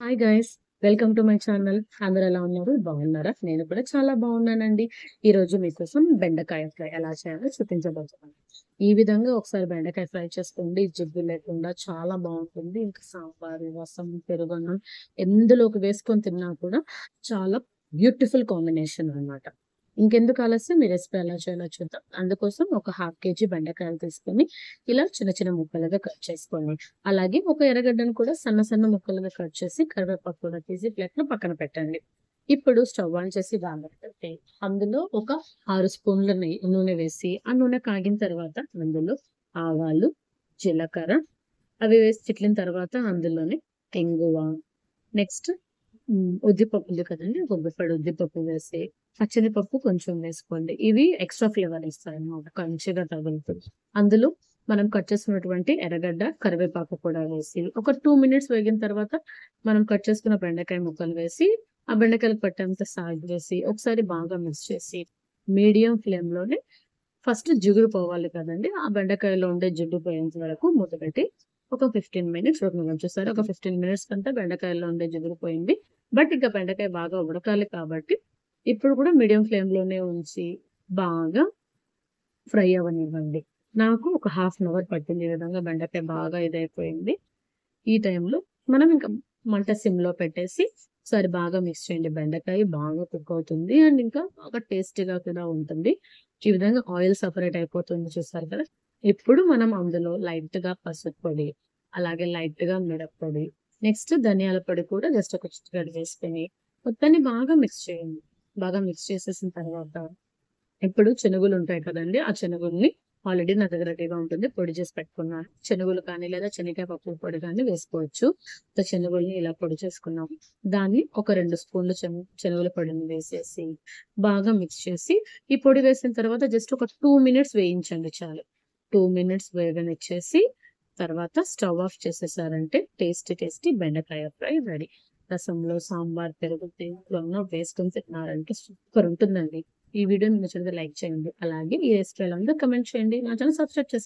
Hi guys, welcome to my channel. అందరూ ఎలా ఉన్నారు? బాగున్నారా? నేను కూడా చాలా బాగున్నానండి. ఈరోజు మీకోసం బెండకాయ ఫ్రై ఎలా చేయాలో చూపించబోతున్నాను. ఈ విధంగా ఒకసారి బెండకాయ ఫ్రై చేసుకోండి. జిడ్డు లేకుండా చాలా బాగుంటుంది. ఇంకా సాంబారు, రసం, పెరుగన్నం ఎందులోకి వేసుకొని తిన్నా కూడా చాలా బ్యూటిఫుల్ కాంబినేషన్ అన్నమాట. ఇంకెందుకు ఆలస్యం, ఈ రెసిపీ ఎలా చేయాలో చూద్దాం. అందుకోసం ఒక హాఫ్ కేజీ బెండకాయలు తీసుకొని ఇలా చిన్న చిన్న ముక్కలుగా కట్ చేసుకోండి. అలాగే ఒక ఎర్రగడ్డను కూడా సన్న సన్న ముక్కలుగా కట్ చేసి కరివేపాకు కూడా తీసి ప్లేట్లో పక్కన పెట్టండి. ఇప్పుడు స్టవ్ ఆన్ చేసి బాగా పెట్టి అందులో ఒక 6 స్పూన్ల నూనె వేసి ఆ నూనె కాగిన తర్వాత అందులో ఆవాలు, జీలకర్ర అవి వేసి చిట్లిన తర్వాత అందులోనే ఇంగువ, నెక్స్ట్ ఉద్దిపప్పు ఉంది కదండి, ఒక గుప్పెడు ఉద్దిపప్పు వేసి పచ్చనిపప్పు కొంచెం వేసుకోండి. ఇవి ఎక్స్ట్రా ఫ్లేవర్ ఇస్తాయి అన్నమాట, మంచిగా తగులుతుంది. అందులో మనం కట్ చేసుకున్నటువంటి ఎర్రగడ్డ, కరివేపాకు కూడా వేసి ఒక 2 మినిట్స్ వేగిన తర్వాత మనం కట్ చేసుకున్న బెండకాయ ముక్కలు వేసి ఆ బెండకాయలకు పట్టేంత సాల్ట్ వేసి ఒకసారి బాగా మిక్స్ చేసి మీడియం ఫ్లేమ్ లోనే ఫస్ట్ జిగురు పోవాలి కదండి, ఆ బెండకాయలో ఉండే జిడ్డు పోయేంత వరకు మూత పెట్టి ఒక 15 మినిట్స్ ఉడకనివ్వండి. చూసారు, ఒక 15 మినిట్స్ కంటే బెండకాయలో ఉండే జిగురు పోయింది. బట్ ఇంకా బెండకాయ బాగా ఉడకాలి కాబట్టి ఇప్పుడు కూడా మీడియం ఫ్లేమ్ లోనే ఉంచి బాగా ఫ్రై అవ్వనివ్వండి. నాకు ఒక హాఫ్ అన్ అవర్ పట్టింది. ఈ విధంగా బెండకాయ బాగా ఇదైపోయింది. ఈ టైంలో మనం ఇంకా మంట సిమ్‌లో పెట్టేసి ఒకసారి బాగా మిక్స్ చేయండి. బెండకాయ బాగా కుక్ అవుతుంది. అండ్ ఇంకా బాగా టేస్టీగా కూడా ఉంటుంది. ఈ విధంగా ఆయిల్ సెపరేట్ అయిపోతుంది, చూసారు కదా! ఇప్పుడు మనం అందులో లైట్‌గా పసుపు పొడి, అలాగే లైట్‌గా మిరప్పొడి, నెక్స్ట్ ధనియాల పొడి కూడా జస్ట్ ఒక చిటికెడు వేసుకొని మొత్తాన్ని బాగా మిక్స్ చేయండి. బాగా మిక్స్ చేసేసిన తర్వాత ఇప్పుడు శనుగులుంటాయి కదండీ, ఆ శనుగుల్ని ఆల్రెడీ నా దగ్గర రెడీగా ఉంటుంది. పొడి చేసి పెట్టుకున్నాను. శనుగులు కానీ లేదా శనగకాయ పప్పుల పొడి కానీ వేసుకోవచ్చు. శనుగుల్ని ఇలా పొడి చేసుకున్నాము. దాన్ని ఒక 2 స్పూన్లు శనుగుల పొడిని వేసేసి బాగా మిక్స్ చేసి ఈ పొడి వేసిన తర్వాత జస్ట్ ఒక 2 మినిట్స్ వేయించండి చాలు. 2 మినిట్స్ వేగనిచ్చేసి తర్వాత స్టవ్ ఆఫ్ చేసేసారంటే టేస్టీ టేస్టీ బెండకాయ ఫ్రై రెడీ. రసంలో, సాంబార్, పెరుగు దేంట్లోనో వేసుకొని తిన్నారంటే సూపర్ ఉంటుందండి. ఈ వీడియోని నచ్చినట్లయితే లైక్ చేయండి. అలాగే ఈ రెసిపీ ఎలా ఉందో కామెంట్ చేయండి. నా ఛానల్ సబ్స్క్రైబ్ చేసుకోండి.